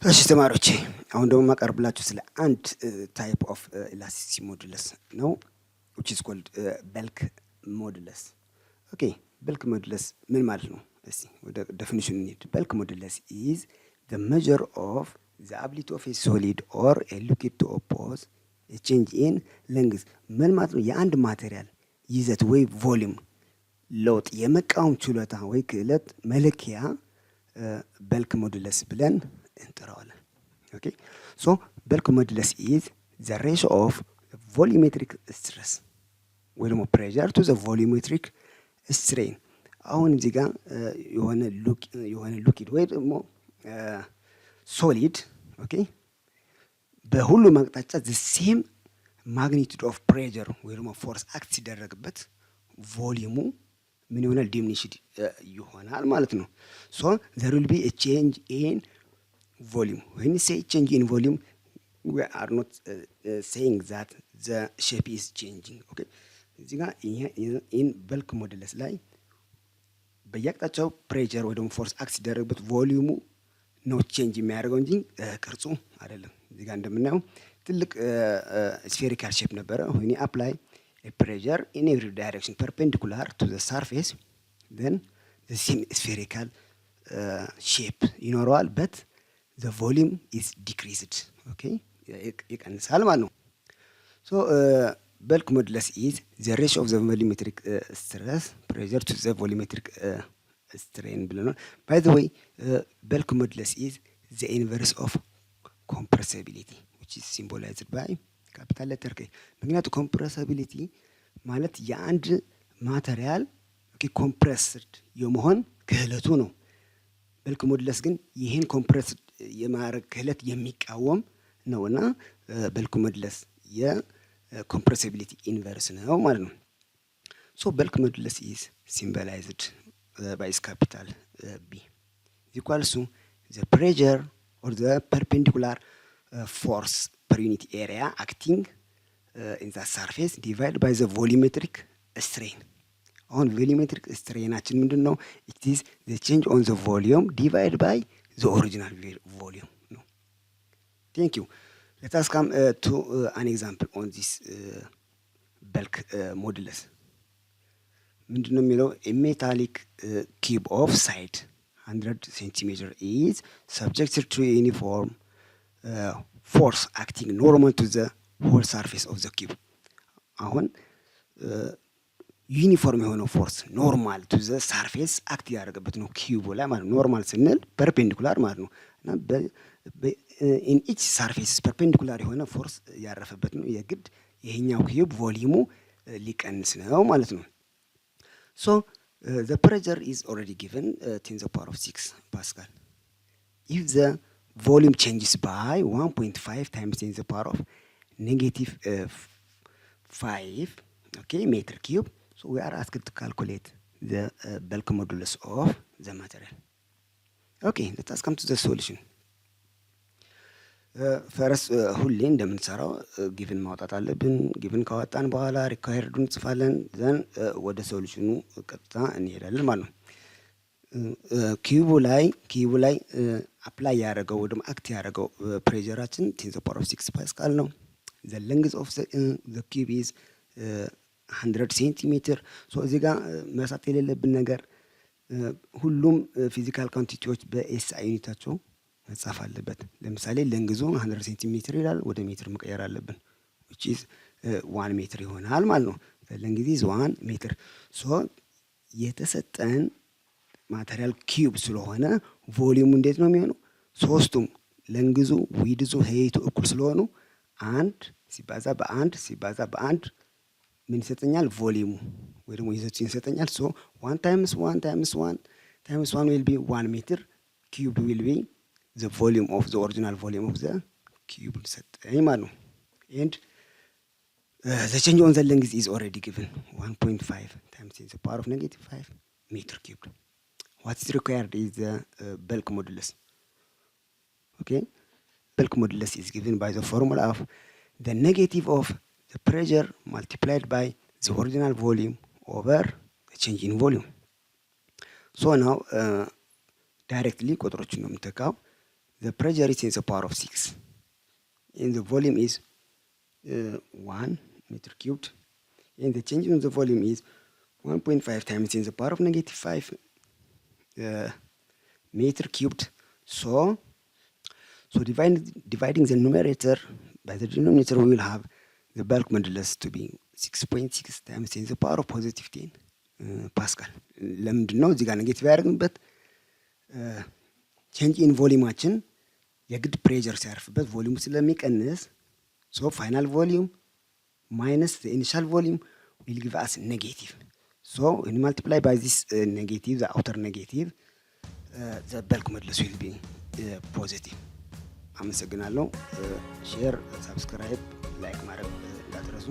እሺ ተማሪዎቼ አሁን ደግሞ ማቀርብላችሁ ስለ አንድ ታይፕ ኦፍ ኢላስቲሲቲ ሞዱለስ ነው which is called bulk modulus ኦኬ bulk modulus ምን ማለት ነው? እስቲ ወደ ዴፊኒሽኑ እንሂድ። bulk modulus is the measure of the ability of a solid or a liquid to oppose a change in length ምን ማለት ነው? የአንድ ማቴሪያል ይዘት ወይ ቮሊዩም ለውጥ የመቃወም ችሎታ ወይ ክህለት መለኪያ bulk modulus ብለን እንጠራዋለን። ኦኬ ሶ bulk modulus is the ratio of the volumetric stress ወይ ደግሞ pressure to the volumetric strain። አሁን እዚህ ጋር የሆነ ሊኩዊድ ወይ ደግሞ ሶሊድ ኦኬ በሁሉም አቅጣጫ the same magnitude of pressure ወይ ደግሞ ፎርስ አክት ሲደረግበት ቮሊዩሙ ምን ይሆናል? ዲሚኒሽድ ይሆናል ማለት ነው። ሶ there will be a change in volume. When you say change in volume, we are not saying that the shape is changing. Okay? እዚህ ጋር in bulk modulus ላይ በየአቅጣጫው ፕሬሸር ወይ ደግሞ ፎርስ አክት ሲደረግበት ቮሊዩሙ ነው ቼንጅ የሚያደርገው እንጂ ቅርጹ አይደለም። እዚህ ጋር እንደምናየው ትልቅ ስፌሪካል ሼፕ ነበረ። when you apply a pressure in every direction perpendicular to the surface, then the same spherical shape ይኖረዋል but the volume is decreased. Okay? ይቀንሳል ማለት ነው። So bulk modulus is the ratio of the volumetric stress pressure to the volumetric strain ብለናል። By the way, bulk modulus is the inverse of compressibility which is symbolized by capital letter K። ምክንያቱም ኮምፕረሲቢሊቲ ማለት የአንድ ማቴሪያል ኮምፕረስድ የመሆን ክህለቱ ነው። bulk modulus ግን ይህን ኮምፕረስድ የማድረግ ክህለት የሚቃወም ነውና bulk modulus የኮምፕረሲቢሊቲ ኢንቨርስ ነው ማለት ነው። ሶ bulk modulus is symbolized by its capital B equals to the pressure or the perpendicular force per unit area acting in the surface divided by the volumetric strain። አሁን volumetric strainአችን ምንድን ነው? it is the change on the volume divided by the original volume ነው። Thank you. Let us come to an example on this bulk modulus። ምንድን ነው የሚለው? a metallic cube of side 100 centimeter is subjected to a uniform force acting normal to the whole surface of the cube። አሁን ዩኒፎርም የሆነው ፎርስ ኖርማል ቱ ዘ ሳርፌስ አክት ያደረገበት ነው ኪዩቡ ላይ ማለት ነው። ኖርማል ስንል ፐርፔንዲኩላር ማለት ነው እና ኢን ኢች ሳርፌስ ፐርፔንዲኩላር የሆነ ፎርስ ያረፈበት ነው። የግድ ይሄኛው ኪዩብ ቮሊዩሙ ሊቀንስ ነው ማለት ነው። ሶ the pressure is already given 10 to the power of 6 Pascal. If the volume changes by 1.5 times 10 to the power of negative 5 okay meter cube, so we are asked to calculate the bulk modulus of the material. Okay, let us come to the solution. ፈረስ ሁሌ እንደምንሰራው ጊቭን ማውጣት አለብን። ጊቭን ካወጣን በኋላ ሪኳየርዱን እንጽፋለን። ዘን ወደ ሶሉሽኑ ቀጥታ እንሄዳለን ማለት ነው። ኪዩቡ ላይ አፕላይ ያደረገው ወይም አክት ያደረገው ፕሬሸራችን 10 to the power of 6 ፓስካል ነው። the length of the cube is 100 ሴንቲሜትር። ሶ እዚህ ጋር መሳት የሌለብን ነገር ሁሉም ፊዚካል ኳንቲቲዎች በኤስአይ ዩኒታቸው መጻፍ አለበት። ለምሳሌ ለንግዙ 100 ሴንቲሜትር ይላል፣ ወደ ሜትር መቀየር አለብን which is 1 ሜትር ይሆናል ማለት ነው። ለንግዚ 1 ሜትር። ሶ የተሰጠን ማቴሪያል ኪዩብ ስለሆነ ቮሊዩሙ እንዴት ነው የሚሆነው? ሶስቱም ለንግዙ ዊድዙ ሄይቱ እኩል ስለሆኑ 1 ሲባዛ በ1 ምን ይሰጠኛል? ቮሊዩሙ ወይ ደግሞ ይዘቱን ይሰጠኛል። ሶ 1 times 1 times 1 times 1 will be 1 meter cubed will be the volume of the original volume of the cube ሰጠኝ ማለት ነው። and the change on the length is already given 1.5 times 10 to the power of negative 5 meter cubed. What is required is the bulk modulus. Okay, bulk modulus is given by the formula of the negative of the pressure multiplied by the original volume over the change in volume. So now directly ቁጥሮችን ነው የምንተካው። the pressure is 10 to the power of 6 and the volume is 1 meter cubed and the change in the volume is 1.5 times 10 to the power of negative 5 meter cubed. So dividing the numerator by the denominator, we will have the bulk modulus to be 6.6 times 10 to the power of positive 10 ፓስካል። ለምንድን ነው እዚህ ጋር ኔጌቲቭ ያደረግንበት? ቼንጅ ኢን ቮሊዩማችን የግድ ፕሬዠር ሲያርፍበት ቮሊዩም ስለሚቀንስ ሶ ፋይናል ቮሊዩም ማይነስ ዘ ኢኒሻል ቮሊዩም ዊል ጊቭ አስ ኔጌቲቭ። ሶ ዌን ማልቲፕላይ ባይ ዚስ ኔጌቲቭ ዘ አውተር ኔጌቲቭ ዘ በልክ ሞዱለስ ዊል ቢ ፖዚቲቭ። አመሰግናለሁ። ሼር፣ ሰብስክራይብ፣ ላይክ ማድረግ እንዳትረሱ።